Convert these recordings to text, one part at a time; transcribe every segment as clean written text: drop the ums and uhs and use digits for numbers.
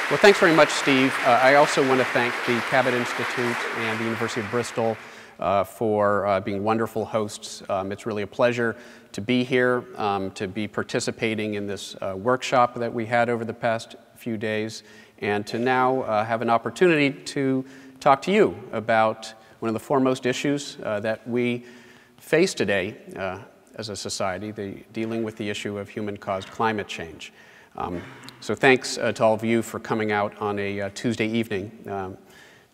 Well, thanks very much, Steve. I also want to thank the Cabot Institute and the University of Bristol for being wonderful hosts. It's really a pleasure to be here, to be participating in this workshop that we had over the past few days, and to now have an opportunity to talk to you about one of the foremost issues that we face today as a society, dealing with the issue of human-caused climate change. So thanks to all of you for coming out on a Tuesday evening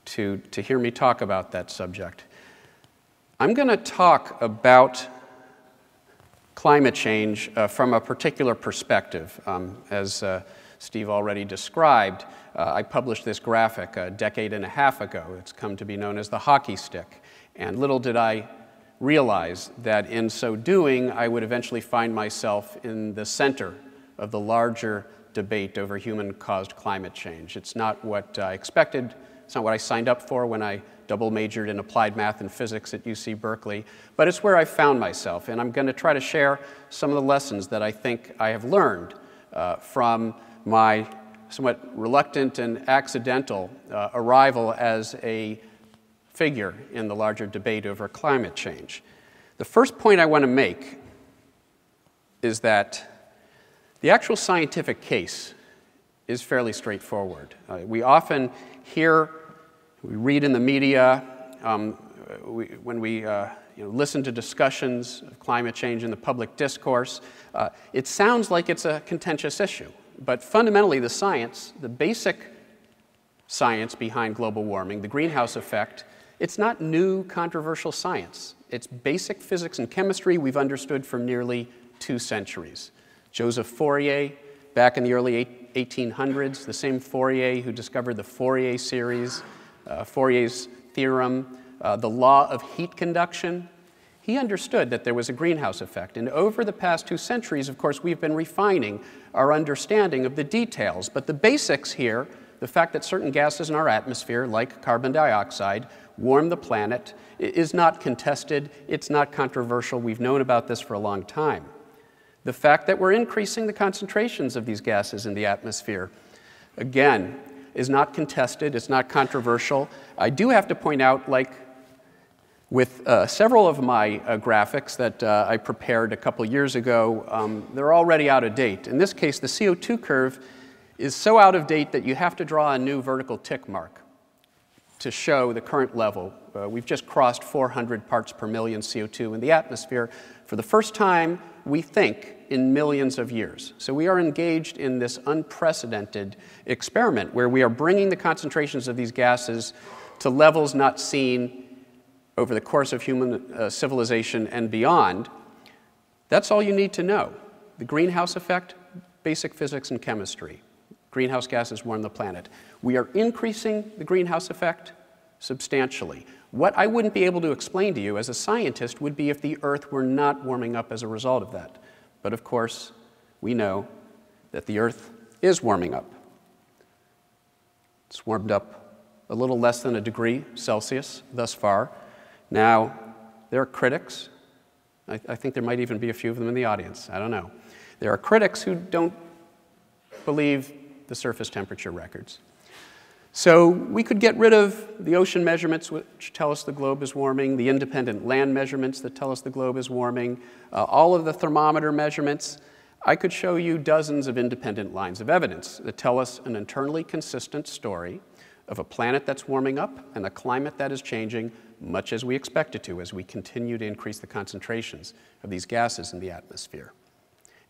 to hear me talk about that subject. I'm going to talk about climate change from a particular perspective. As Steve already described, I published this graphic a decade and a half ago. It's come to be known as the hockey stick. And little did I realize that in so doing, I would eventually find myself in the center of the larger debate over human-caused climate change. It's not what I expected. It's not what I signed up for when I double majored in applied math and physics at UC Berkeley, but it's where I found myself, and I'm going to try to share some of the lessons that I think I have learned from my somewhat reluctant and accidental arrival as a figure in the larger debate over climate change. The first point I want to make is that the actual scientific case is fairly straightforward. We often hear, we read in the media, when we listen to discussions of climate change in the public discourse, it sounds like it's a contentious issue. But fundamentally, the science, the basic science behind global warming, the greenhouse effect, it's not new, controversial science. It's basic physics and chemistry we've understood for nearly 2 centuries. Joseph Fourier, back in the early 1800s, the same Fourier who discovered the Fourier series, Fourier's theorem, the law of heat conduction, he understood that there was a greenhouse effect. And over the past 2 centuries, of course, we've been refining our understanding of the details. But the basics here, the fact that certain gases in our atmosphere, like carbon dioxide, warm the planet, is not contested. It's not controversial. We've known about this for a long time. The fact that we're increasing the concentrations of these gases in the atmosphere, again, is not contested. It's not controversial. I do have to point out, like with several of my graphics that I prepared a couple years ago, they're already out of date. In this case, the CO2 curve is so out of date that you have to draw a new vertical tick mark to show the current level. We've just crossed 400 parts per million CO2 in the atmosphere for the first time, we think, in millions of years. So we are engaged in this unprecedented experiment where we are bringing the concentrations of these gases to levels not seen over the course of human civilization and beyond. That's all you need to know. The greenhouse effect, basic physics and chemistry. Greenhouse gases warm the planet. We are increasing the greenhouse effect substantially. What I wouldn't be able to explain to you as a scientist would be if the Earth were not warming up as a result of that. But of course, we know that the Earth is warming up. It's warmed up a little less than 1 degree Celsius thus far. Now, there are critics. I think there might even be a few of them in the audience. I don't know. There are critics who don't believe the surface temperature records. So we could get rid of the ocean measurements which tell us the globe is warming, the independent land measurements that tell us the globe is warming, all of the thermometer measurements. I could show you dozens of independent lines of evidence that tell us an internally consistent story of a planet that's warming up and a climate that is changing, much as we expect it to as we continue to increase the concentrations of these gases in the atmosphere.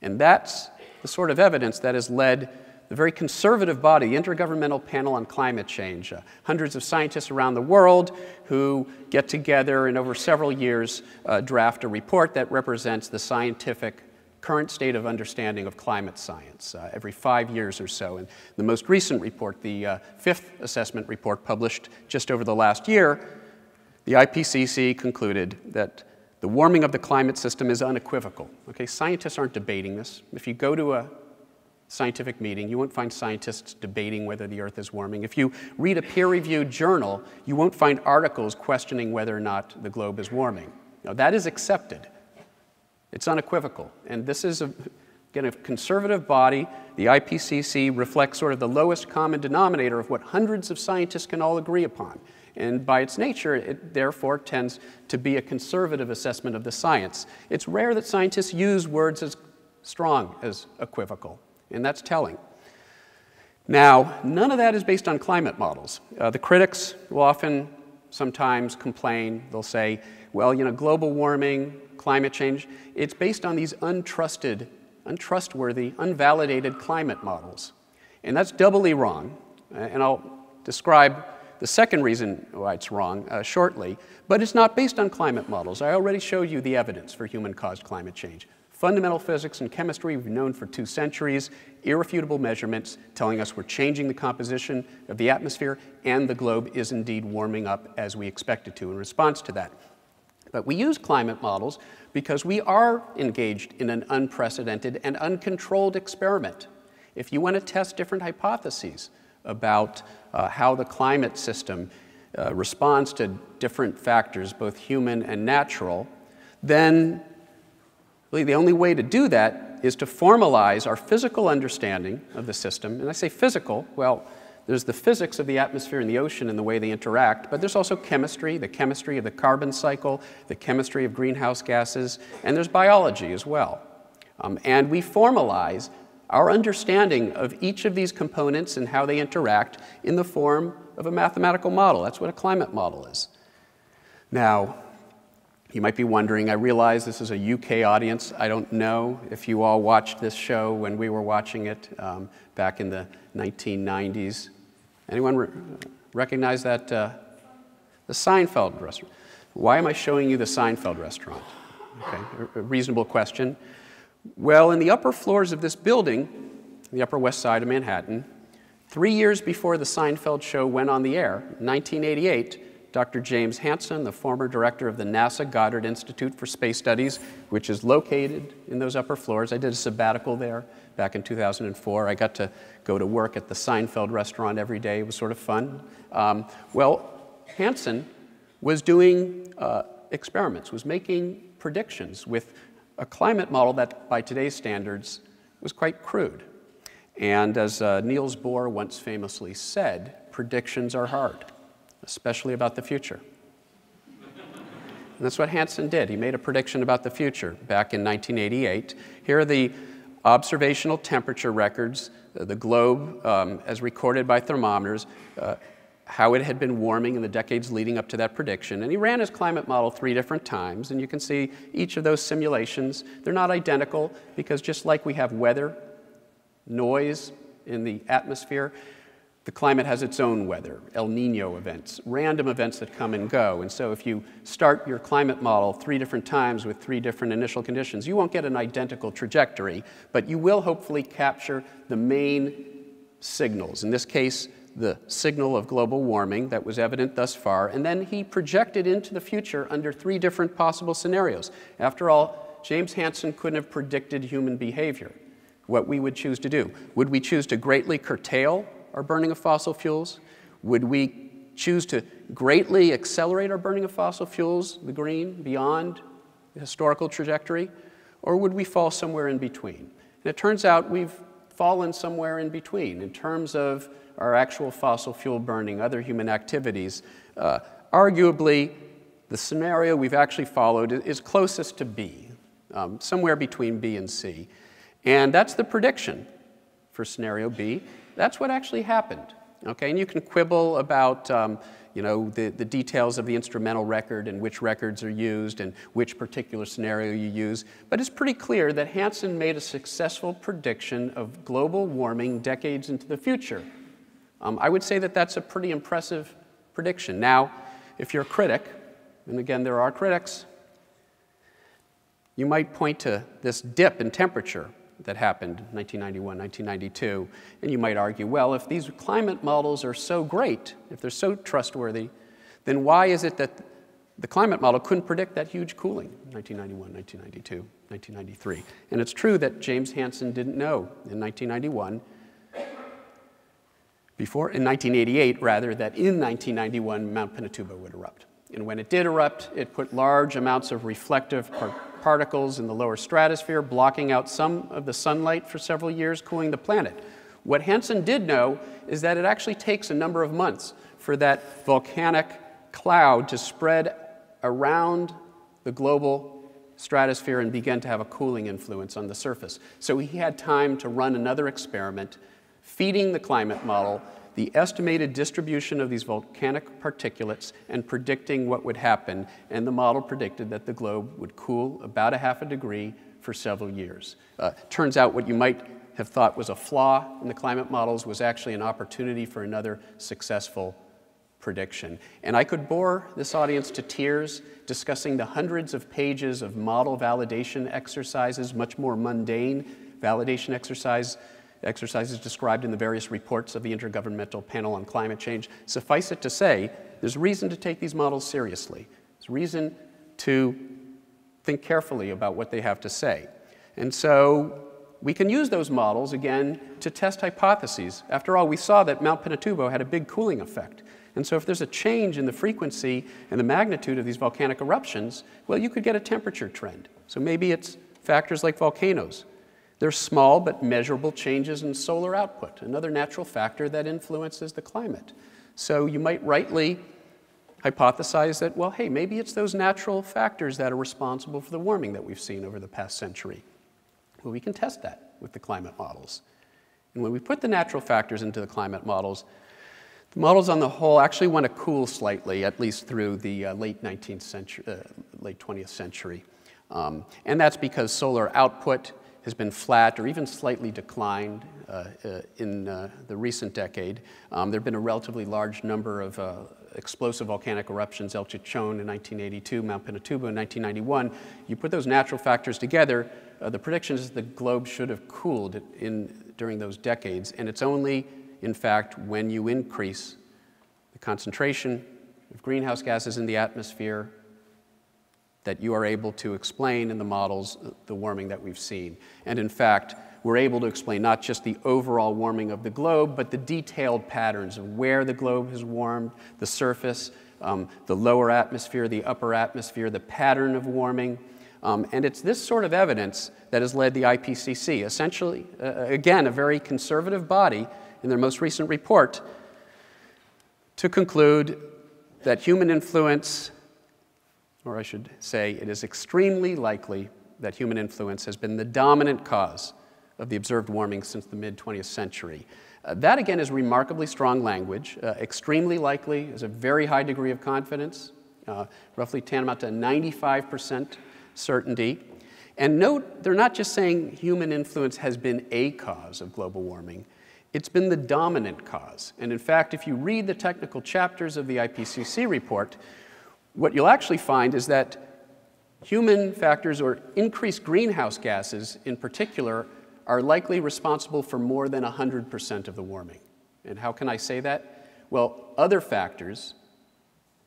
And that's the sort of evidence that has led the very conservative body, the Intergovernmental Panel on Climate Change, hundreds of scientists around the world who get together and over several years draft a report that represents the scientific current state of understanding of climate science every 5 years or so. And the most recent report, the 5th assessment report published just over the last year, the IPCC concluded that the warming of the climate system is unequivocal. Okay, scientists aren't debating this. If you go to a scientific meeting, you won't find scientists debating whether the Earth is warming. If you read a peer-reviewed journal, you won't find articles questioning whether or not the globe is warming. Now, that is accepted. It's unequivocal. And this is Again, a conservative body, the IPCC, reflects sort of the lowest common denominator of what hundreds of scientists can all agree upon. And by its nature, it therefore tends to be a conservative assessment of the science. It's rare that scientists use words as strong as equivocal, and that's telling. Now, none of that is based on climate models. The critics will often sometimes complain. They'll say, well, you know, global warming, climate change, it's based on these untrustworthy, unvalidated climate models. And that's doubly wrong. And I'll describe the second reason why it's wrong shortly. But it's not based on climate models. I already showed you the evidence for human-caused climate change. Fundamental physics and chemistry we've known for 2 centuries, irrefutable measurements telling us we're changing the composition of the atmosphere, and the globe is indeed warming up as we expect it to in response to that. But we use climate models because we are engaged in an unprecedented and uncontrolled experiment. If you want to test different hypotheses about how the climate system responds to different factors, both human and natural, then really the only way to do that is to formalize our physical understanding of the system. And I say physical, well, there's the physics of the atmosphere and the ocean and the way they interact, but there's also chemistry, the chemistry of the carbon cycle, the chemistry of greenhouse gases, and there's biology as well. And we formalize our understanding of each of these components and how they interact in the form of a mathematical model. That's what a climate model is. Now, you might be wondering, I realize this is a UK audience. I don't know if you all watched this show when we were watching it back in the 1990s. Anyone recognize that? The Seinfeld restaurant. Why am I showing you the Seinfeld restaurant? Okay, a reasonable question. Well, in the upper floors of this building, the Upper West Side of Manhattan, 3 years before the Seinfeld show went on the air, in 1988, Dr. James Hansen, the former director of the NASA Goddard Institute for Space Studies, which is located in those upper floors. I did a sabbatical there back in 2004. I got to go to work at the Seinfeld restaurant every day. It was sort of fun. Well, Hansen was doing experiments, was making predictions with a climate model that, by today's standards, was quite crude. And as Niels Bohr once famously said, predictions are hard, especially about the future. And that's what Hansen did. He made a prediction about the future back in 1988. Here are the observational temperature records, the globe as recorded by thermometers, how it had been warming in the decades leading up to that prediction. And he ran his climate model 3 different times, and you can see each of those simulations. They're not identical because just like we have weather, noise in the atmosphere, the climate has its own weather, El Nino events, random events that come and go. And so if you start your climate model 3 different times with 3 different initial conditions, you won't get an identical trajectory, but you will hopefully capture the main signals. In this case, the signal of global warming that was evident thus far. And then he projected into the future under 3 different possible scenarios. After all, James Hansen couldn't have predicted human behavior, what we would choose to do. Would we choose to greatly curtail our burning of fossil fuels? Would we choose to greatly accelerate our burning of fossil fuels, the green, beyond the historical trajectory? Or would we fall somewhere in between? And it turns out we've fallen somewhere in between in terms of our actual fossil fuel burning, other human activities. Arguably, the scenario we've actually followed is closest to B, somewhere between B and C. And that's the prediction for scenario B. That's what actually happened. Okay, and you can quibble about the details of the instrumental record and which records are used and which particular scenario you use, but it's pretty clear that Hansen made a successful prediction of global warming decades into the future. I would say that that's a pretty impressive prediction. Now, if you're a critic, and again there are critics, you might point to this dip in temperature that happened in 1991, 1992, and you might argue, well, if these climate models are so great, if they're so trustworthy, then why is it that the climate model couldn't predict that huge cooling in 1991, 1992, 1993? And it's true that James Hansen didn't know in 1991, in 1988 rather, that in 1991 Mount Pinatubo would erupt. And when it did erupt, it put large amounts of reflective particles in the lower stratosphere, blocking out some of the sunlight for several years, cooling the planet. What Hansen did know is that it actually takes a number of months for that volcanic cloud to spread around the global stratosphere and begin to have a cooling influence on the surface. So he had time to run another experiment, feeding the climate model the estimated distribution of these volcanic particulates and predicting what would happen. And the model predicted that the globe would cool about 0.5 degrees for several years. Turns out what you might have thought was a flaw in the climate models was actually an opportunity for another successful prediction. And I could bore this audience to tears discussing the hundreds of pages of model validation exercises, much more mundane validation exercises described in the various reports of the Intergovernmental Panel on Climate Change. Suffice it to say, there's reason to take these models seriously. There's reason to think carefully about what they have to say. And so we can use those models, again, to test hypotheses. After all, we saw that Mount Pinatubo had a big cooling effect. And so if there's a change in the frequency and the magnitude of these volcanic eruptions, well, you could get a temperature trend. So maybe it's factors like volcanoes. They're small but measurable changes in solar output, another natural factor that influences the climate. So you might rightly hypothesize that, well, hey, maybe it's those natural factors that are responsible for the warming that we've seen over the past century. Well, we can test that with the climate models. And when we put the natural factors into the climate models, the models on the whole actually want to cool slightly, at least through the late 19th century, late 20th century. And that's because solar output has been flat or even slightly declined in the recent decade. There have been a relatively large number of explosive volcanic eruptions, El Chichon in 1982, Mount Pinatubo in 1991. You put those natural factors together, the prediction is the globe should have cooled during those decades. And it's only, in fact, when you increase the concentration of greenhouse gases in the atmosphere that you are able to explain in the models the warming that we've seen. And in fact, we're able to explain not just the overall warming of the globe, but the detailed patterns of where the globe has warmed, the surface, the lower atmosphere, the upper atmosphere, the pattern of warming. And it's this sort of evidence that has led the IPCC, essentially, again, a very conservative body in their most recent report, to conclude that human influence, or I should say, it is extremely likely that human influence has been the dominant cause of the observed warming since the mid-20th century. That, again, is remarkably strong language. Extremely likely is a very high degree of confidence, roughly tantamount to 95% certainty. And note, they're not just saying human influence has been a cause of global warming. It's been the dominant cause. And in fact, if you read the technical chapters of the IPCC report, what you'll actually find is that human factors, or increased greenhouse gases in particular, are likely responsible for more than 100% of the warming. And how can I say that? Well, other factors,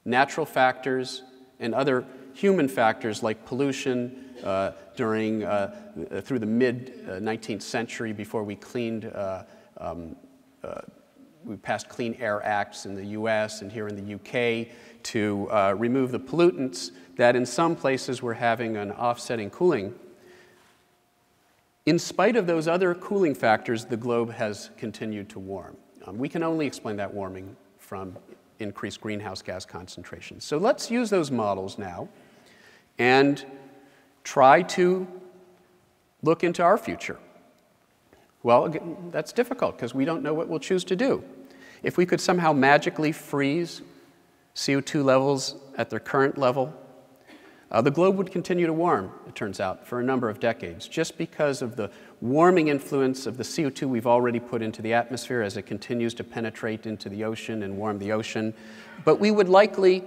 natural factors, and other human factors like pollution through the mid-19th century, before we we passed Clean Air Acts in the US and here in the UK to remove the pollutants that in some places were having an offsetting cooling. In spite of those other cooling factors, the globe has continued to warm. We can only explain that warming from increased greenhouse gas concentrations. So let's use those models now and try to look into our future. Well, again, that's difficult because we don't know what we'll choose to do. If we could somehow magically freeze CO2 levels at their current level, the globe would continue to warm, it turns out, for a number of decades, just because of the warming influence of the CO2 we've already put into the atmosphere as it continues to penetrate into the ocean and warm the ocean. But we would likely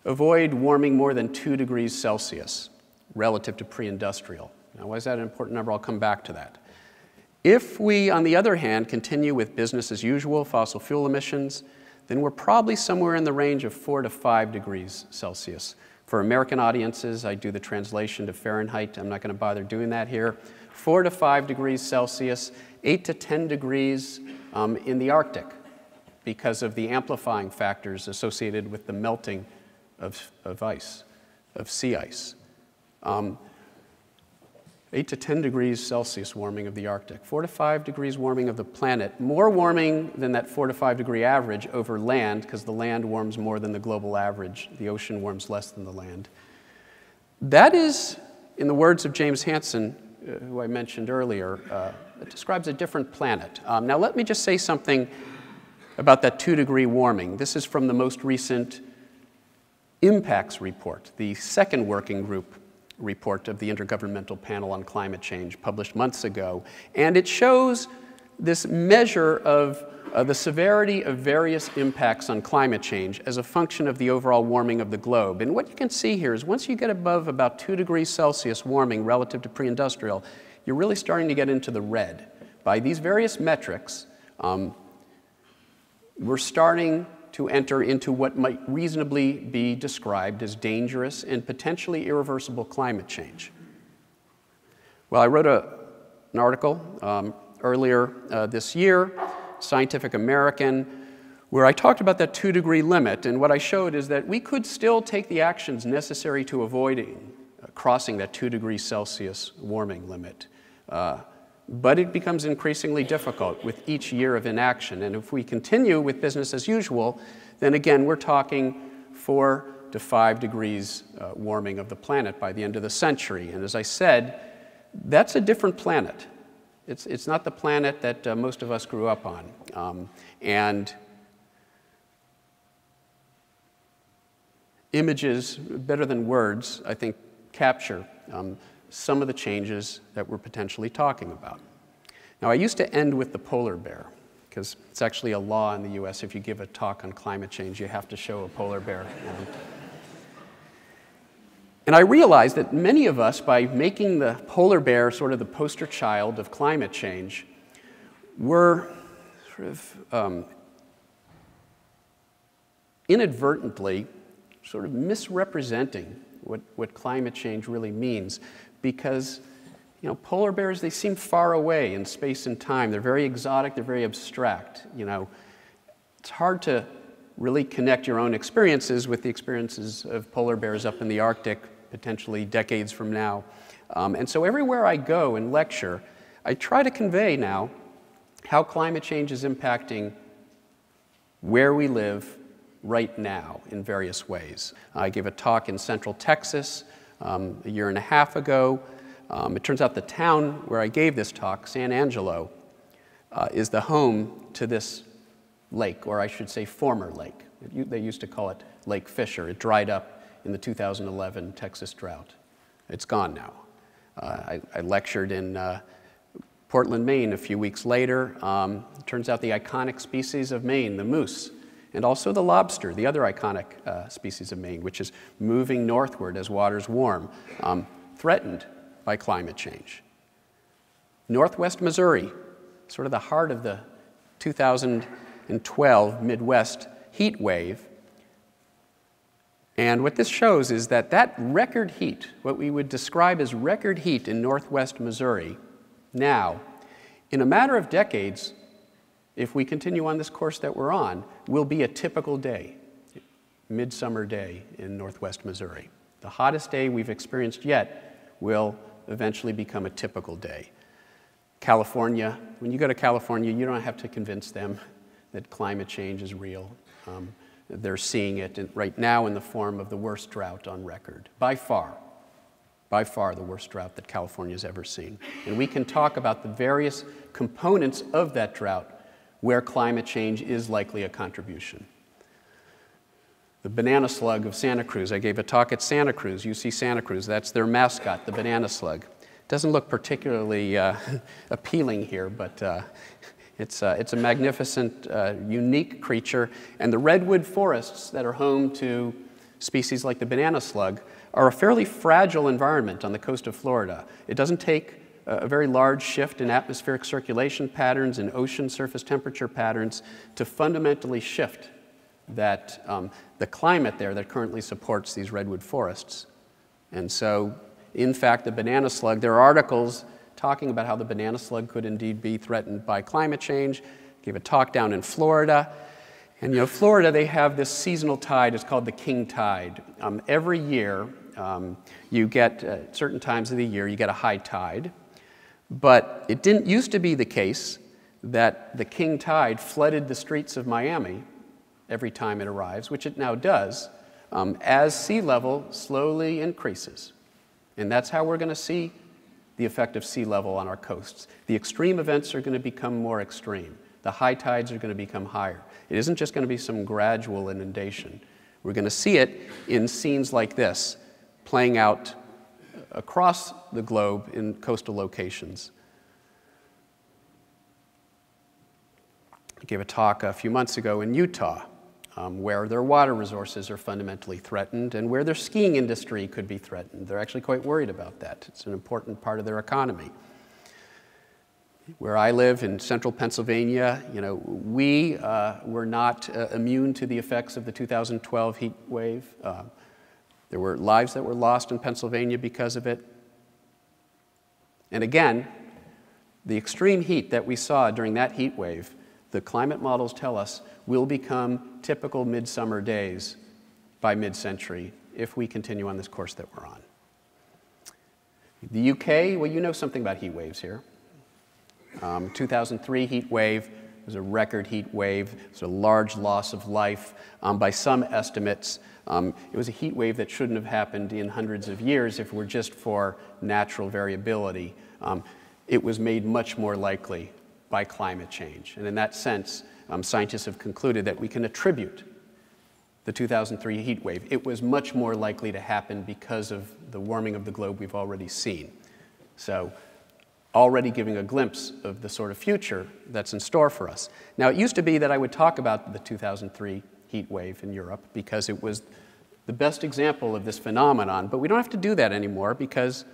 avoid warming more than 2 degrees Celsius relative to pre-industrial. Now, why is that an important number? I'll come back to that. If we, on the other hand, continue with business as usual, fossil fuel emissions, then we're probably somewhere in the range of 4 to 5 degrees Celsius. For American audiences, I do the translation to Fahrenheit. I'm not going to bother doing that here. 4 to 5 degrees Celsius, 8 to 10 degrees in the Arctic because of the amplifying factors associated with the melting of ice, of sea ice. 8 to 10 degrees Celsius warming of the Arctic, 4 to 5 degrees warming of the planet, more warming than that 4 to 5 degree average over land, because the land warms more than the global average. The ocean warms less than the land. That is, in the words of James Hansen, who I mentioned earlier, it describes a different planet. Now let me just say something about that 2-degree warming. This is from the most recent impacts report, the second working group report of the Intergovernmental Panel on Climate Change, published months ago. And it shows this measure of the severity of various impacts on climate change as a function of the overall warming of the globe. And what you can see here is once you get above about 2 degrees Celsius warming relative to pre-industrial, you're really starting to get into the red. By these various metrics, we're starting to enter into what might reasonably be described as dangerous and potentially irreversible climate change. Well, I wrote an article earlier this year, Scientific American, where I talked about that 2-degree limit, and what I showed is that we could still take the actions necessary to avoiding crossing that 2 degrees Celsius warming limit. But it becomes increasingly difficult with each year of inaction. And if we continue with business as usual, then again, we're talking 4 to 5 degrees warming of the planet by the end of the century. And as I said, that's a different planet. It's not the planet that most of us grew up on. And images, better than words, I think, capture some of the changes that we're potentially talking about. Now, I used to end with the polar bear, because it's actually a law in the US. If you give a talk on climate change, you have to show a polar bear. And I realized that many of us, by making the polar bear sort of the poster child of climate change, were sort of inadvertently sort of misrepresenting what climate change really means, because polar bears, they seem far away in space and time. They're very exotic, they're very abstract. It's hard to really connect your own experiences with the experiences of polar bears up in the Arctic, potentially decades from now. And so everywhere I go and lecture, I try to convey now how climate change is impacting where we live right now in various ways. I gave a talk in Central Texas a year and a half ago. It turns out the town where I gave this talk, San Angelo, is the home to this lake, or I should say former lake. They used to call it Lake Fisher. It dried up in the 2011 Texas drought. It's gone now. I lectured in Portland, Maine a few weeks later. It turns out the iconic species of Maine, the moose, and also the lobster, the other iconic species of Maine, which is moving northward as waters warm, threatened by climate change. Northwest Missouri, sort of the heart of the 2012 Midwest heat wave. And what this shows is that that record heat, what we would describe as record heat in Northwest Missouri, now, in a matter of decades, if we continue on this course that we're on, will be a typical day, midsummer day in Northwest Missouri. The hottest day we've experienced yet will eventually become a typical day. California, when you go to California, you don't have to convince them that climate change is real. They're seeing it right now in the form of the worst drought on record, by far the worst drought that California's ever seen. And we can talk about the various components of that drought where climate change is likely a contribution. The banana slug of Santa Cruz. I gave a talk at Santa Cruz, UC Santa Cruz. That's their mascot, the banana slug. Doesn't look particularly appealing here, but it's a magnificent, unique creature. And the redwood forests that are home to species like the banana slug are a fairly fragile environment on the coast of Florida. It doesn't take a very large shift in atmospheric circulation patterns and ocean surface temperature patterns to fundamentally shift that, the climate there that currently supports these redwood forests. And so, in fact, the banana slug, there are articles talking about how the banana slug could indeed be threatened by climate change. I gave a talk down in Florida. And Florida, they have this seasonal tide, it's called the king tide. Every year, You get, at certain times of the year, you get a high tide. But it didn't used to be the case that the king tide flooded the streets of Miami every time it arrives, which it now does, as sea level slowly increases. And that's how we're going to see the effect of sea level on our coasts. The extreme events are going to become more extreme. The high tides are going to become higher. It isn't just going to be some gradual inundation. We're going to see it in scenes like this, playing out across the globe in coastal locations. I gave a talk a few months ago in Utah, where their water resources are fundamentally threatened and where their skiing industry could be threatened. They're actually quite worried about that. It's an important part of their economy. Where I live in central Pennsylvania, we were not immune to the effects of the 2012 heat wave. There were lives that were lost in Pennsylvania because of it. And again, the extreme heat that we saw during that heat wave, the climate models tell us, will become typical midsummer days by mid-century if we continue on this course that we're on. The UK, well, you know something about heat waves here. 2003 heat wave was a record heat wave. It was a large loss of life. By some estimates, it was a heat wave that shouldn't have happened in hundreds of years if it were just for natural variability. It was made much more likely by climate change. And in that sense, scientists have concluded that we can attribute the 2003 heat wave. It was much more likely to happen because of the warming of the globe we've already seen. So, already giving a glimpse of the sort of future that's in store for us. Now, it used to be that I would talk about the 2003 heat wave in Europe because it was the best example of this phenomenon, but we don't have to do that anymore because,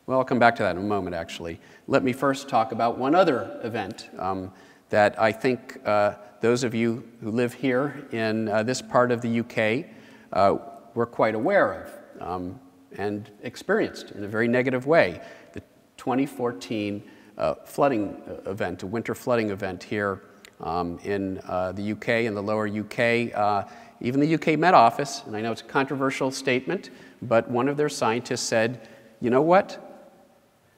well, I'll come back to that in a moment, actually. Let me first talk about one other event that I think those of you who live here in this part of the UK were quite aware of and experienced in a very negative way. 2014 flooding event, a winter flooding event here in the UK, in the lower UK. Even the UK Met Office, and I know it's a controversial statement, but one of their scientists said, you know what?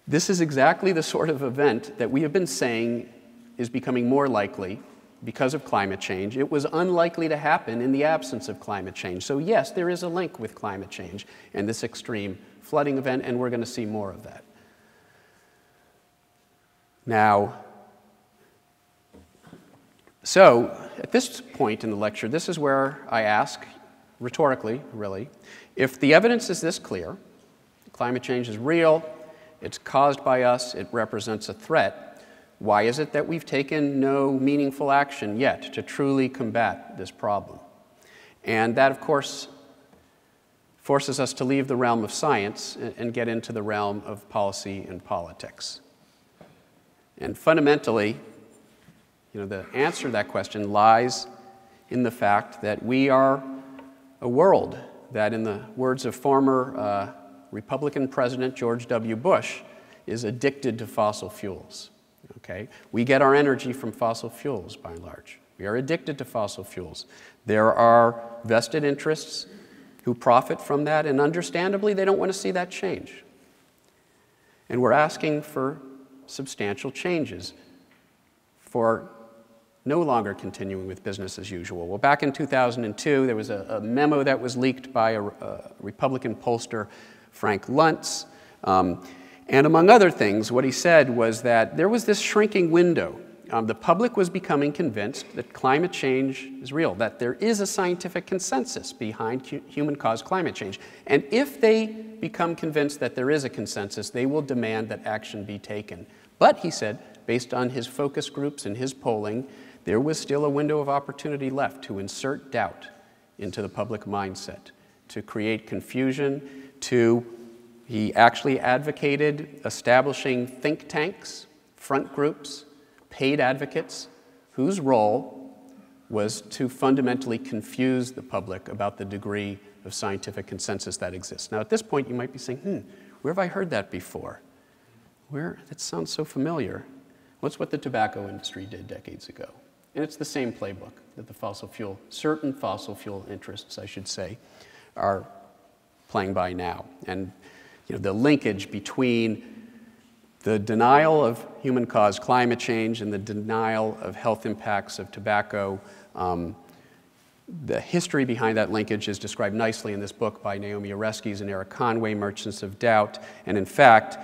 This is exactly the sort of event that we have been saying is becoming more likely because of climate change. It was unlikely to happen in the absence of climate change. So yes, there is a link with climate change and this extreme flooding event, and we're going to see more of that. Now, so at this point in the lecture, this is where I ask, rhetorically, really, if the evidence is this clear, climate change is real, it's caused by us, it represents a threat, why is it that we've taken no meaningful action yet to truly combat this problem? And that, of course, forces us to leave the realm of science and get into the realm of policy and politics. And fundamentally, the answer to that question lies in the fact that we are a world that, in the words of former Republican President George W. Bush, is addicted to fossil fuels. Okay? We get our energy from fossil fuels, by and large. We are addicted to fossil fuels. There are vested interests who profit from that, and understandably, they don't want to see that change. And we're asking for substantial changes for no longer continuing with business as usual. Well, back in 2002, there was a memo that was leaked by a Republican pollster, Frank LUNTZ, and among other things, what he said was that there was this shrinking window. The public was becoming convinced that climate change is real, that there is a scientific consensus behind human-caused climate change. And if they become convinced that there is a consensus, they will demand that action be taken. But, he said, based on his focus groups and his polling, there was still a window of opportunity left to insert doubt into the public mindset, to create confusion, he actually advocated establishing think tanks, front groups, paid advocates, whose role was to fundamentally confuse the public about the degree of scientific consensus that exists. Now, at this point, you might be saying, where have I heard that before? That sounds so familiar. Well, it's what the tobacco industry did decades ago. And it's the same playbook that certain fossil fuel interests, I should say, are playing by now. And the linkage between the denial of human-caused climate change and the denial of health impacts of tobacco, the history behind that linkage is described nicely in this book by Naomi Oreskes and Eric Conway, Merchants of Doubt. And in fact,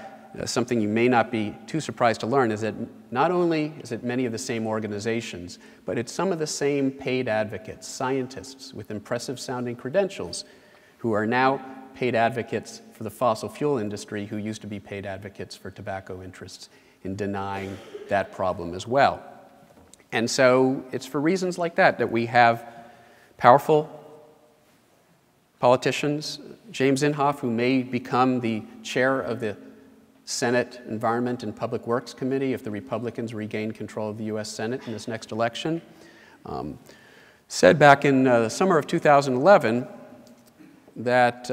something you may not be too surprised to learn is that not only is it many of the same organizations, but it's some of the same paid advocates, scientists with impressive sounding credentials, who are now paid advocates for the fossil fuel industry who used to be paid advocates for tobacco interests in denying that problem as well. And so it's for reasons like that that we have powerful politicians, James Inhofe, who may become the chair of the Senate Environment and Public Works Committee if the Republicans regain control of the US Senate in this next election, said back in the summer of 2011 that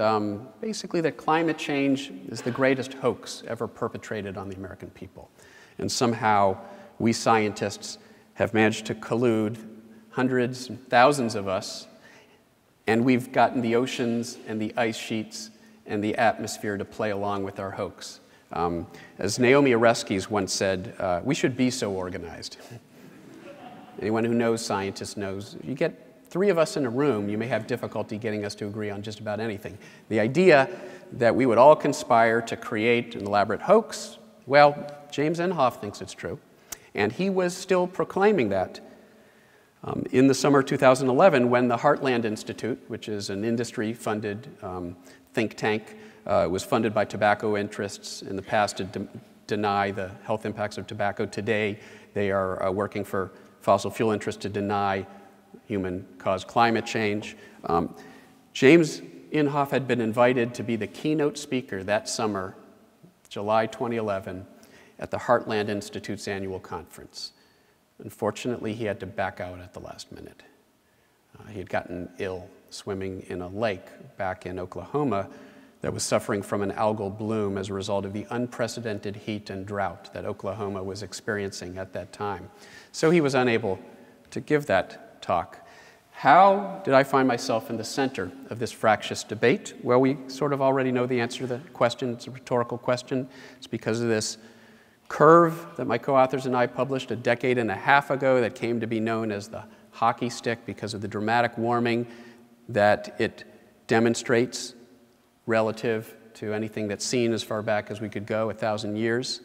basically that climate change is the greatest hoax ever perpetrated on the American people. And somehow we scientists have managed to collude, hundreds and thousands of us, and we've gotten the oceans and the ice sheets and the atmosphere to play along with our hoax. As Naomi Oreskes once said, we should be so organized. Anyone who knows scientists knows, you get 3 of us in a room, you may have difficulty getting us to agree on just about anything. The idea that we would all conspire to create an elaborate hoax, well, James Inhofe thinks it's true. And he was still proclaiming that in the summer of 2011 when the Heartland Institute, which is an industry-funded think tank, was funded by tobacco interests in the past to deny the health impacts of tobacco. Today, they are working for fossil fuel interests to deny human-caused climate change. James Inhofe had been invited to be the keynote speaker that summer, July 2011, at the Heartland Institute's annual conference. Unfortunately, he had to back out at the last minute. He had gotten ill swimming in a lake back in Oklahoma that was suffering from an algal bloom as a result of the unprecedented heat and drought that Oklahoma was experiencing at that time. So he was unable to give that talk. How did I find myself in the center of this fractious debate? Well, we sort of already know the answer to the question. It's a rhetorical question. It's because of this curve that my co-authors and I published a decade and a half ago that came to be known as the hockey stick because of the dramatic warming that it demonstrates relative to anything that's seen as far back as we could go, 1,000 years.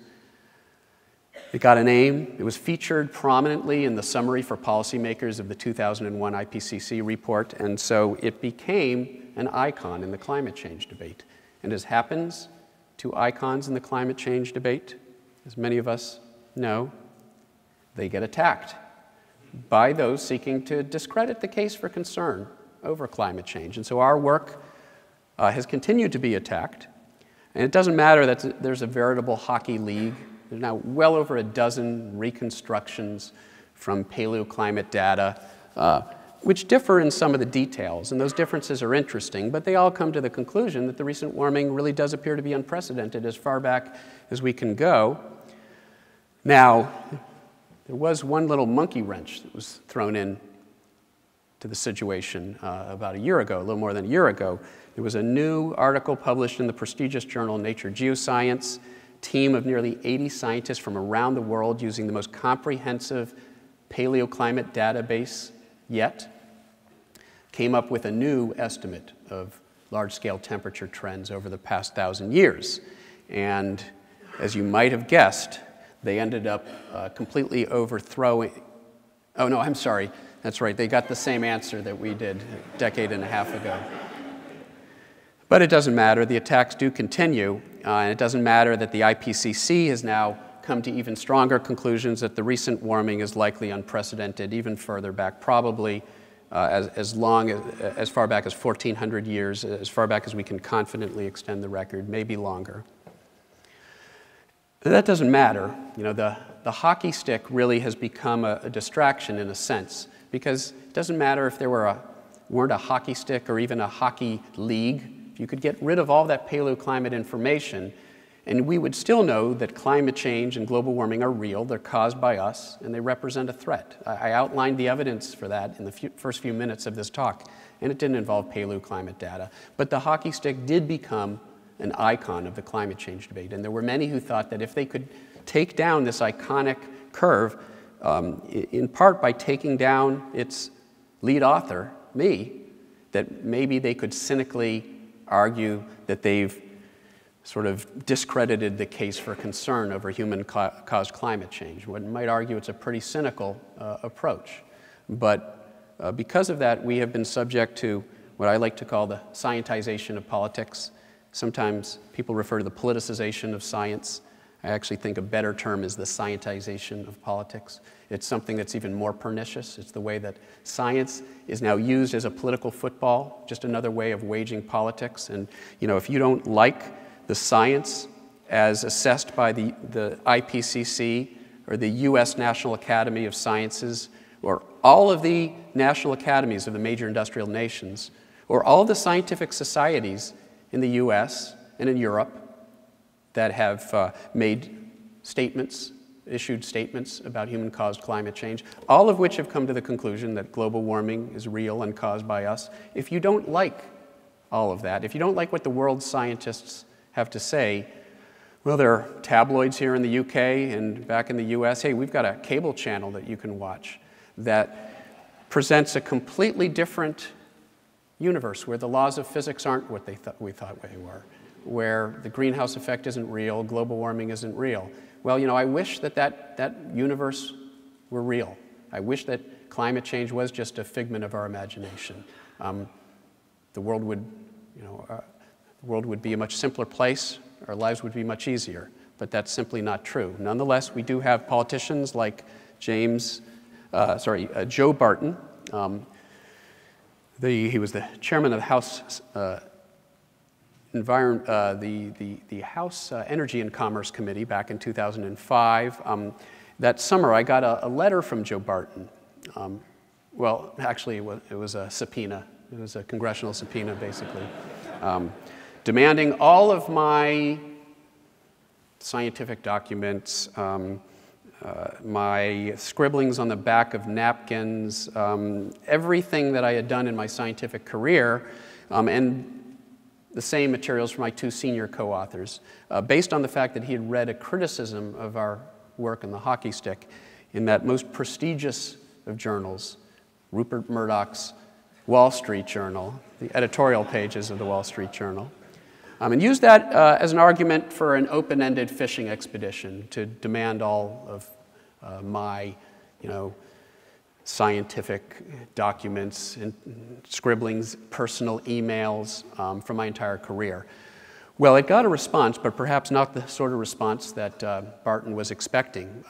It got a name. It was featured prominently in the summary for policymakers of the 2001 IPCC report, and so it became an icon in the climate change debate. And as happens to icons in the climate change debate, as many of us know, they get attacked by those seeking to discredit the case for concern over climate change. And so our work has continued to be attacked. And it doesn't matter that there's a veritable hockey league. There's now well over a dozen reconstructions from paleoclimate data, which differ in some of the details. And those differences are interesting, but they all come to the conclusion that the recent warming really does appear to be unprecedented as far back as we can go. Now, there was one little monkey wrench that was thrown in to the situation about a year ago, a little more than a year ago. There was a new article published in the prestigious journal Nature Geoscience. Team of nearly 80 scientists from around the world using the most comprehensive paleoclimate database yet came up with a new estimate of large-scale temperature trends over the past 1,000 years. And as you might have guessed, they ended up completely overthrowing. Oh, no, I'm sorry. That's right. They got the same answer that we did a decade and a half ago. But it doesn't matter. The attacks do continue. And it doesn't matter that the IPCC has now come to even stronger conclusions that the recent warming is likely unprecedented, even further back, probably as far back as 1,400 years, as far back as we can confidently extend the record, maybe longer. That doesn't matter. You know, the hockey stick really has become a distraction in a sense, because it doesn't matter if there weren't a hockey stick or even a hockey league. You could get rid of all that paleoclimate information, and we would still know that climate change and global warming are real. They're caused by us, and they represent a threat. I outlined the evidence for that in the first few minutes of this talk. and it didn't involve paleoclimate data. But the hockey stick did become an icon of the climate change debate, and there were many who thought that if they could take down this iconic curve, in part by taking down its lead author, me, that maybe they could cynically argue that they've sort of discredited the case for concern over human-caused climate change. One might argue it's a pretty cynical approach. But because of that, we have been subject to what I like to call the scientization of politics. Sometimes people refer to the politicization of science. I actually think a better term is the scientization of politics. It's something that's even more pernicious. It's the way that science is now used as a political football, just another way of waging politics. And if you don't like the science as assessed by the IPCC or the US National Academy of Sciences or all of the national academies of the major industrial nations or all of the scientific societies in the US and in Europe that have issued statements about human-caused climate change, all of which have come to the conclusion that global warming is real and caused by us. If you don't like all of that, if you don't like what the world's scientists have to say, well, there are tabloids here in the UK and back in the US. Hey, we've got a cable channel that you can watch that presents a completely different universe where the laws of physics aren't what we thought they were, where the greenhouse effect isn't real, global warming isn't real. Well, I wish that universe were real. I wish that climate change was just a figment of our imagination. The world would be a much simpler place. Our lives would be much easier. But that's simply not true. Nonetheless, we do have politicians like Joe Barton. He was the chairman of the House the House Energy and Commerce Committee back in 2005. That summer, I got a letter from Joe Barton. Well, actually, it was a subpoena. It was a congressional subpoena, basically, demanding all of my scientific documents, my scribblings on the back of napkins, everything that I had done in my scientific career, and the same materials for my two senior co-authors, based on the fact that he had read a criticism of our work on the hockey stick in that most prestigious of journals, Rupert Murdoch's Wall Street Journal, the editorial pages of the Wall Street Journal, and used that as an argument for an open-ended fishing expedition to demand all of my, scientific documents and scribblings, personal emails from my entire career. Well, it got a response, but perhaps not the sort of response that Barton was expecting.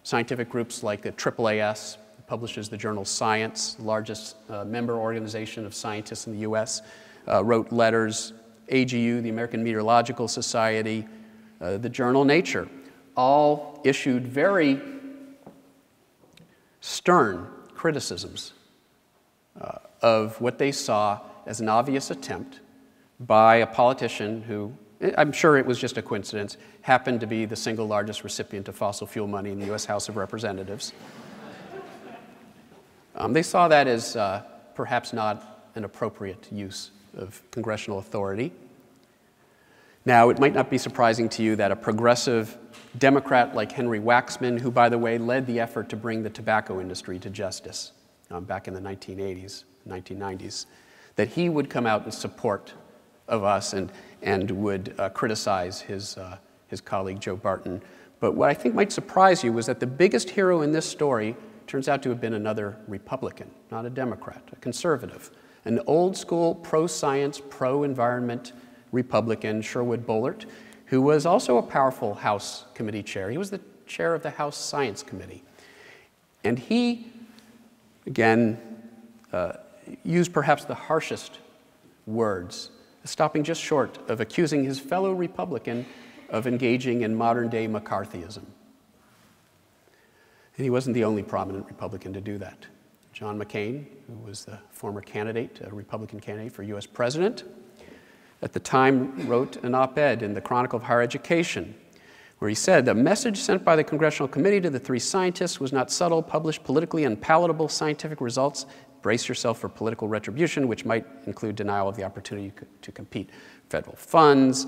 Scientific groups like the AAAS, publishes the journal Science, the largest member organization of scientists in the US, wrote letters. AGU, the American Meteorological Society, the journal Nature, all issued very stern criticisms of what they saw as an obvious attempt by a politician who, I'm sure it was just a coincidence, happened to be the single largest recipient of fossil fuel money in the US House of Representatives. They saw that as perhaps not an appropriate use of congressional authority. Now, it might not be surprising to you that a progressive Democrat like Henry Waxman, who, by the way, led the effort to bring the tobacco industry to justice back in the 1980s, 1990s, that he would come out in support of us and would criticize his colleague Joe Barton. But what I think might surprise you was that the biggest hero in this story turns out to have been another Republican, not a Democrat, a conservative, an old-school pro-science, pro-environment Republican, Sherwood Boehlert, who was also a powerful House committee chair. He was the chair of the House Science Committee. And he, again, used perhaps the harshest words, stopping just short of accusing his fellow Republican of engaging in modern-day McCarthyism. And he wasn't the only prominent Republican to do that. John McCain, who was the former candidate, a Republican candidate for US president, at the time wrote an op-ed in the Chronicle of Higher Education where he said, "The message sent by the Congressional Committee to the three scientists was not subtle, publish politically unpalatable scientific results, brace yourself for political retribution, which might include denial of the opportunity to compete federal funds.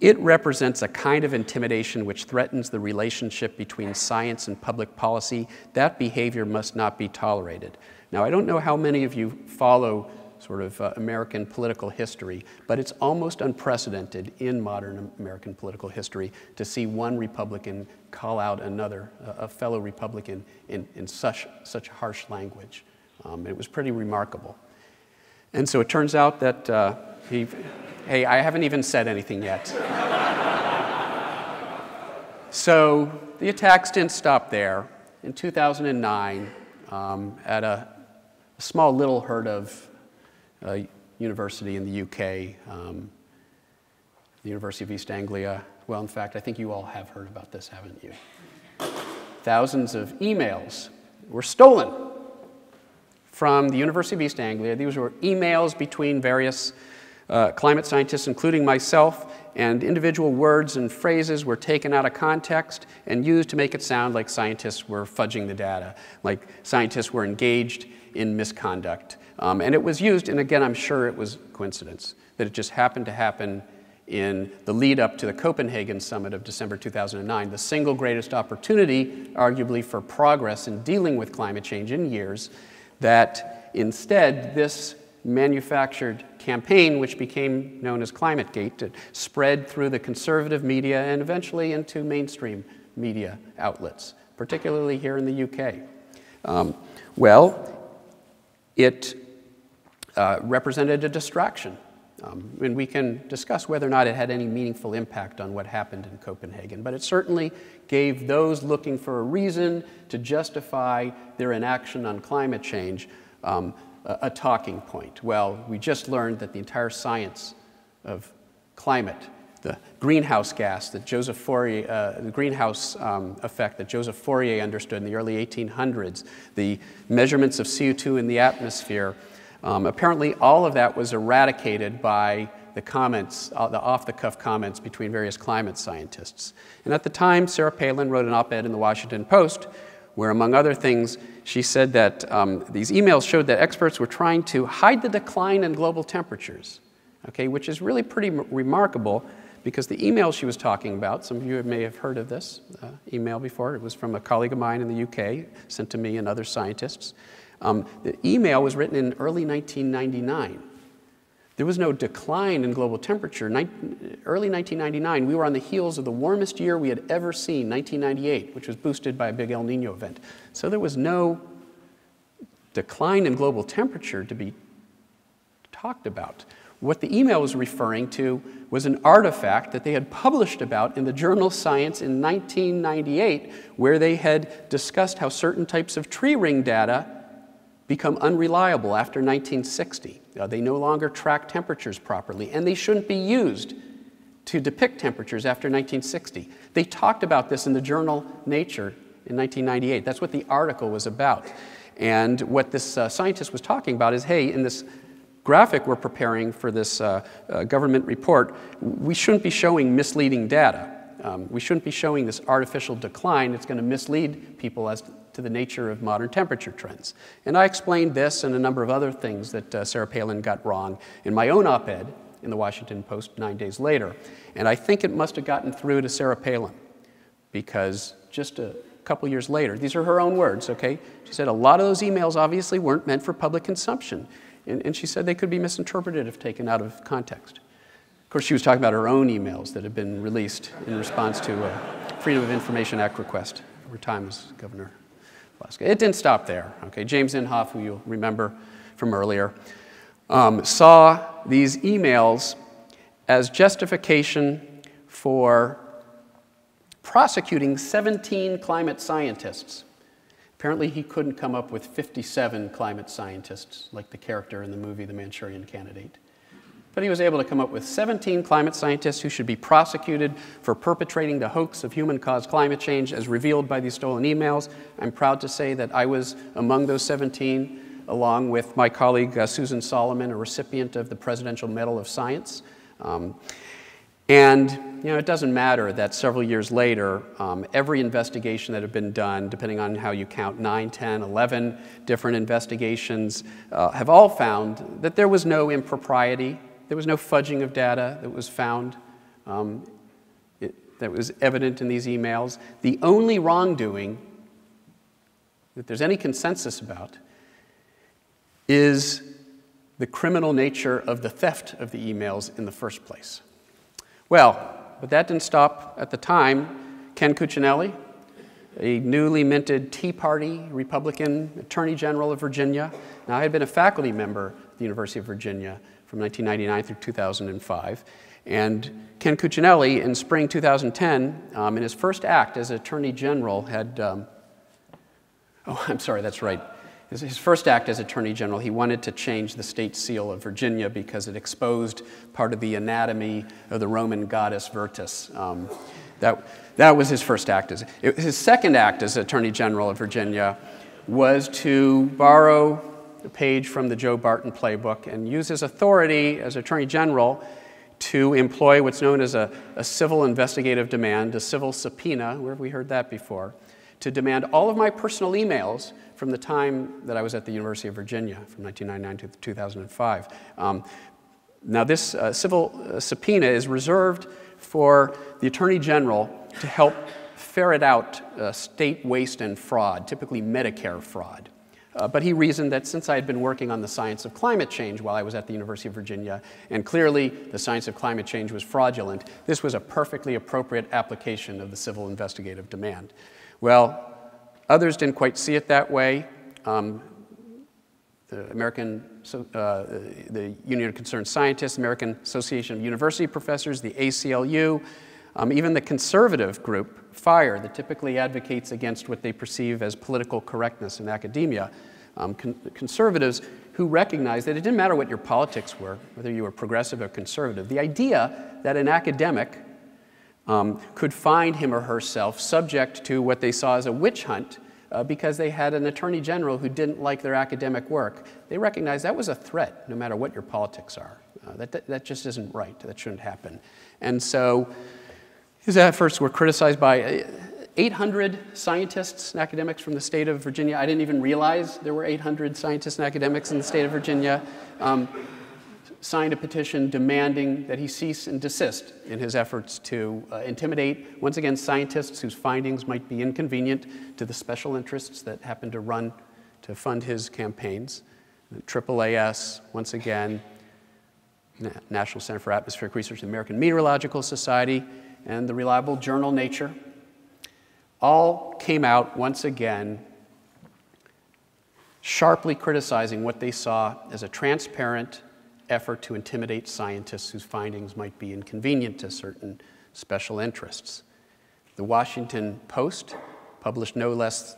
It represents a kind of intimidation which threatens the relationship between science and public policy. That behavior must not be tolerated." Now, I don't know how many of you follow sort of American political history, but it's almost unprecedented in modern American political history to see one Republican call out another, a fellow Republican, in such harsh language. It was pretty remarkable. And so it turns out that hey, I haven't even said anything yet. So the attacks didn't stop there. In 2009, at a small little herd of university in the UK, the University of East Anglia. Well, in fact, I think you all have heard about this, haven't you? Thousands of emails were stolen from the University of East Anglia. These were emails between various climate scientists, including myself, and individual words and phrases were taken out of context and used to make it sound like scientists were fudging the data, like scientists were engaged in misconduct. And it was used, and again, I'm sure it was coincidence, that it just happened to happen in the lead up to the Copenhagen summit of December 2009, the single greatest opportunity, arguably, for progress in dealing with climate change in years, that instead this manufactured campaign, which became known as ClimateGate, it spread through the conservative media and eventually into mainstream media outlets, particularly here in the UK. It represented a distraction. And we can discuss whether or not it had any meaningful impact on what happened in Copenhagen. But it certainly gave those looking for a reason to justify their inaction on climate change a talking point. Well, we just learned that the entire science of climate, the greenhouse gas that Joseph Fourier, the greenhouse effect that Joseph Fourier understood in the early 1800s, the measurements of CO2 in the atmosphere, apparently all of that was eradicated by the comments, the off-the-cuff comments between various climate scientists. And at the time, Sarah Palin wrote an op-ed in the Washington Post where, among other things, she said that these emails showed that experts were trying to hide the decline in global temperatures, okay, which is really pretty remarkable because the email she was talking about, some of you may have heard of this email before. It was from a colleague of mine in the UK, sent to me and other scientists. The email was written in early 1999. There was no decline in global temperature. Early 1999, we were on the heels of the warmest year we had ever seen, 1998, which was boosted by a big El Nino event. So there was no decline in global temperature to be talked about. What the email was referring to was an artifact that they had published about in the journal Science in 1998, where they had discussed how certain types of tree ring data become unreliable after 1960. They no longer track temperatures properly, and they shouldn't be used to depict temperatures after 1960. They talked about this in the journal Nature in 1998. That's what the article was about. And what this scientist was talking about is, hey, in this graphic we're preparing for this government report, we shouldn't be showing misleading data. We shouldn't be showing this artificial decline. It's going to mislead people as to the nature of modern temperature trends. And I explained this and a number of other things that Sarah Palin got wrong in my own op-ed in the Washington Post 9 days later. And I think it must have gotten through to Sarah Palin because just a couple years later, these are her own words, okay? She said a lot of those emails obviously weren't meant for public consumption. And she said they could be misinterpreted if taken out of context. Of course, she was talking about her own emails that had been released in response to a Freedom of Information Act request at her time as governor. It didn't stop there. Okay, James Inhofe, who you'll remember from earlier, saw these emails as justification for prosecuting 17 climate scientists. Apparently, he couldn't come up with 57 climate scientists, like the character in the movie The Manchurian Candidate. But he was able to come up with 17 climate scientists who should be prosecuted for perpetrating the hoax of human-caused climate change as revealed by these stolen emails. I'm proud to say that I was among those 17, along with my colleague Susan Solomon, a recipient of the Presidential Medal of Science. And you know, it doesn't matter that several years later, every investigation that had been done, depending on how you count, 9, 10, 11 different investigations, have all found that there was no impropriety, there was no fudging of data that was found, that was evident in these emails. The only wrongdoing that there's any consensus about is the criminal nature of the theft of the emails in the first place. Well, but that didn't stop at the time. Ken Cuccinelli, a newly minted Tea Party Republican Attorney General of Virginia. Now, I had been a faculty member at the University of Virginia from 1999 through 2005. And Ken Cuccinelli, in spring 2010, in his first act as Attorney General, had, oh, I'm sorry, that's right. His first act as Attorney General, he wanted to change the state seal of Virginia because it exposed part of the anatomy of the Roman goddess Virtus. That was his first act. His second act as Attorney General of Virginia was to borrow a page from the Joe Barton playbook and use his authority as Attorney General to employ what's known as a civil investigative demand, a civil subpoena, where have we heard that before, to demand all of my personal emails from the time that I was at the University of Virginia, from 1999 to 2005. Now, this civil subpoena is reserved for the Attorney General to help ferret out state waste and fraud, typically Medicare fraud. But he reasoned that since I had been working on the science of climate change while I was at the University of Virginia, and clearly the science of climate change was fraudulent, this was a perfectly appropriate application of the civil investigative demand. Well, others didn't quite see it that way. The Union of Concerned Scientists, American Association of University Professors, the ACLU, even the conservative group, FIRE, that typically advocates against what they perceive as political correctness in academia, conservatives who recognize that it didn't matter what your politics were, whether you were progressive or conservative. The idea that an academic could find him or herself subject to what they saw as a witch hunt because they had an attorney general who didn't like their academic work. They recognized that was a threat, no matter what your politics are. That just isn't right. That shouldn't happen. And so his efforts were criticized by 800 scientists and academics from the state of Virginia. I didn't even realize there were 800 scientists and academics in the state of Virginia. Signed a petition demanding that he cease and desist in his efforts to intimidate, once again, scientists whose findings might be inconvenient to the special interests that happen to run to fund his campaigns. The AAAS, once again, National Center for Atmospheric Research, the American Meteorological Society, and the reliable journal Nature, all came out once again sharply criticizing what they saw as a transparent effort to intimidate scientists whose findings might be inconvenient to certain special interests. The Washington Post published no less,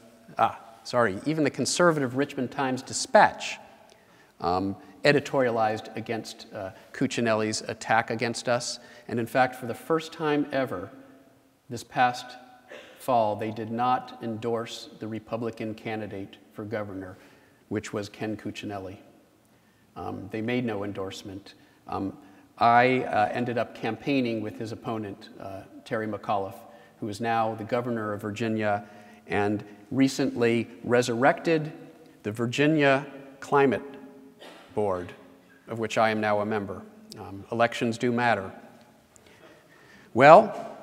even the conservative Richmond Times-Dispatch editorialized against Cuccinelli's attack against us. And in fact, for the first time ever, this past fall, they did not endorse the Republican candidate for governor, which was Ken Cuccinelli. They made no endorsement. I ended up campaigning with his opponent, Terry McAuliffe, who is now the governor of Virginia and recently resurrected the Virginia Climate Board, of which I am now a member. Elections do matter. Well,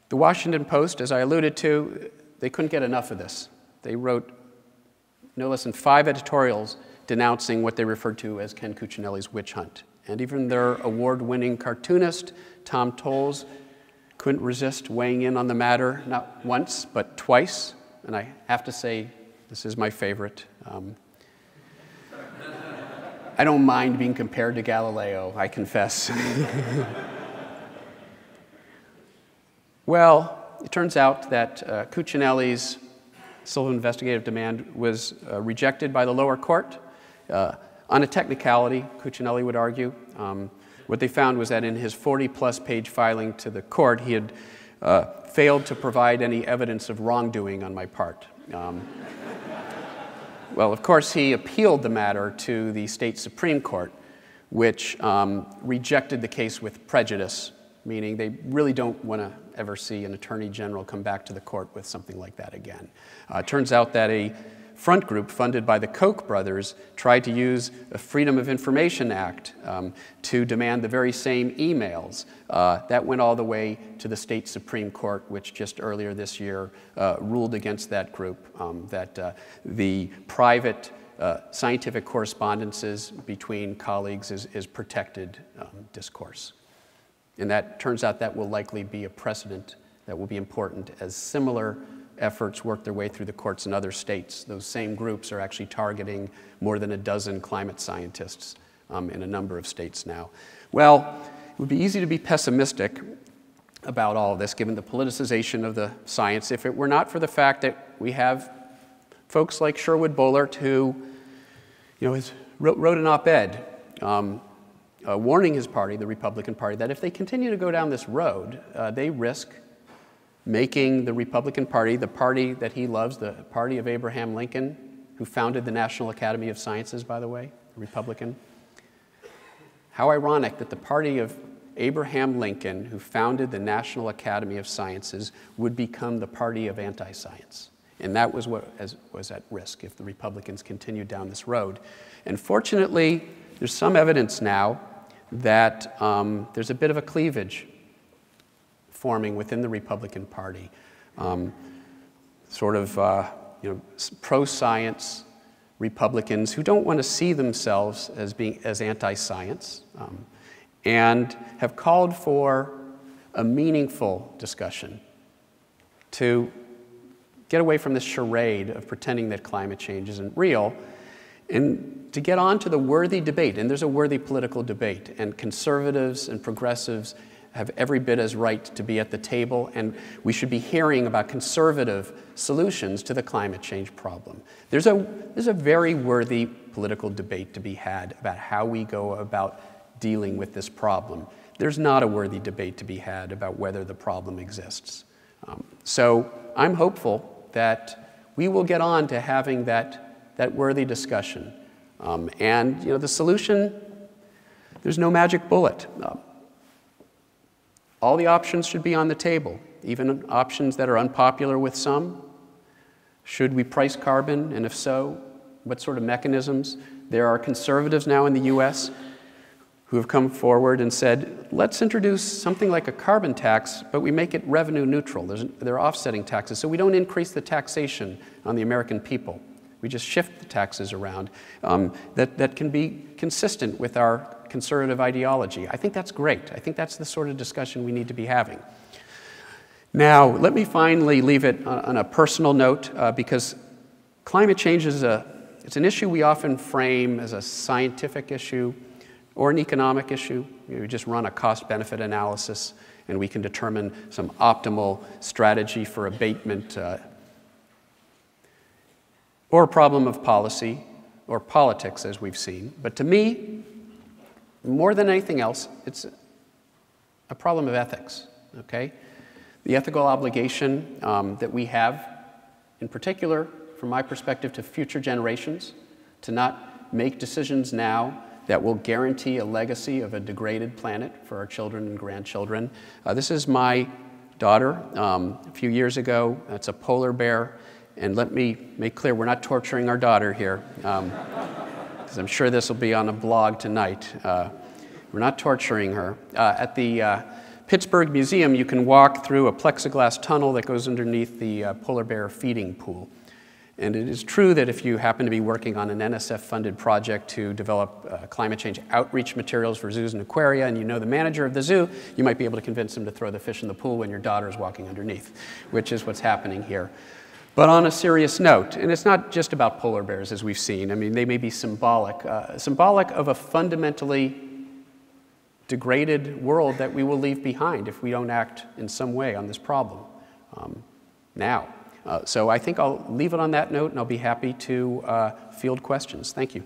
the Washington Post, as I alluded to, they couldn't get enough of this. They wrote no less than 5 editorials denouncing what they referred to as Ken Cuccinelli's witch hunt. And even their award-winning cartoonist, Tom Tolles, couldn't resist weighing in on the matter, not once, but twice. And I have to say, this is my favorite. I don't mind being compared to Galileo, I confess. Well, it turns out that Cuccinelli's civil investigative demand was rejected by the lower court. On a technicality, Cuccinelli would argue. What they found was that in his 40-plus page filing to the court, he had failed to provide any evidence of wrongdoing on my part. Well, of course, he appealed the matter to the state Supreme Court, which rejected the case with prejudice meaning they really don't want to ever see an attorney general come back to the court with something like that again. It turns out that a front group funded by the Koch brothers tried to use a Freedom of Information Act to demand the very same emails. That went all the way to the state Supreme Court, which just earlier this year ruled against that group, that the private scientific correspondences between colleagues is protected discourse. And that turns out that will likely be a precedent that will be important as similar efforts work their way through the courts in other states. Those same groups are actually targeting more than a dozen climate scientists in a number of states now. Well, it would be easy to be pessimistic about all of this, given the politicization of the science, if it were not for the fact that we have folks like Sherwood Boehlert, who wrote an op-ed warning his party, the Republican Party, that if they continue to go down this road, they risk making the Republican Party, the party that he loves, the party of Abraham Lincoln, who founded the National Academy of Sciences, by the way, a Republican. How ironic that the party of Abraham Lincoln, who founded the National Academy of Sciences, would become the party of anti-science. And that was what was at risk if the Republicans continued down this road. And fortunately, there's some evidence now that there's a bit of a cleavage forming within the Republican Party, pro-science Republicans who don't want to see themselves as anti-science, and have called for a meaningful discussion to get away from this charade of pretending that climate change isn't real, and to get on to the worthy debate. And there's a worthy political debate, and conservatives and progressives have every bit as right to be at the table, and we should be hearing about conservative solutions to the climate change problem. There's a very worthy political debate to be had about how we go about dealing with this problem. There's not a worthy debate to be had about whether the problem exists. So I'm hopeful that we will get on to having that worthy discussion. And the solution, there's no magic bullet. All the options should be on the table, even options that are unpopular with some. Should we price carbon, and if so, what sort of mechanisms? There are conservatives now in the US who have come forward and said, let's introduce something like a carbon tax, but we make it revenue neutral. There are offsetting taxes, so we don't increase the taxation on the American people. We just shift the taxes around that can be consistent with our conservative ideology. I think that's great. I think that's the sort of discussion we need to be having. Now, let me finally leave it on a personal note, because climate change is it's an issue we often frame as a scientific issue or an economic issue. We just run a cost-benefit analysis, and we can determine some optimal strategy for abatement, or a problem of policy or politics, as we've seen. But to me, more than anything else, it's a problem of ethics, okay? The ethical obligation that we have, in particular, from my perspective, to future generations, to not make decisions now that will guarantee a legacy of a degraded planet for our children and grandchildren. This is my daughter a few years ago. It's a polar bear. And let me make clear, we're not torturing our daughter here, because I'm sure this will be on a blog tonight. We're not torturing her. At the Pittsburgh Museum, you can walk through a plexiglass tunnel that goes underneath the polar bear feeding pool. And it is true that if you happen to be working on an NSF-funded project to develop climate change outreach materials for zoos and aquaria, and you know the manager of the zoo, you might be able to convince him to throw the fish in the pool when your daughter is walking underneath, which is what's happening here. But on a serious note, and it's not just about polar bears, as we've seen. I mean, they may be symbolic of a fundamentally degraded world that we will leave behind if we don't act in some way on this problem now. So I think I'll leave it on that note, and I'll be happy to field questions. Thank you.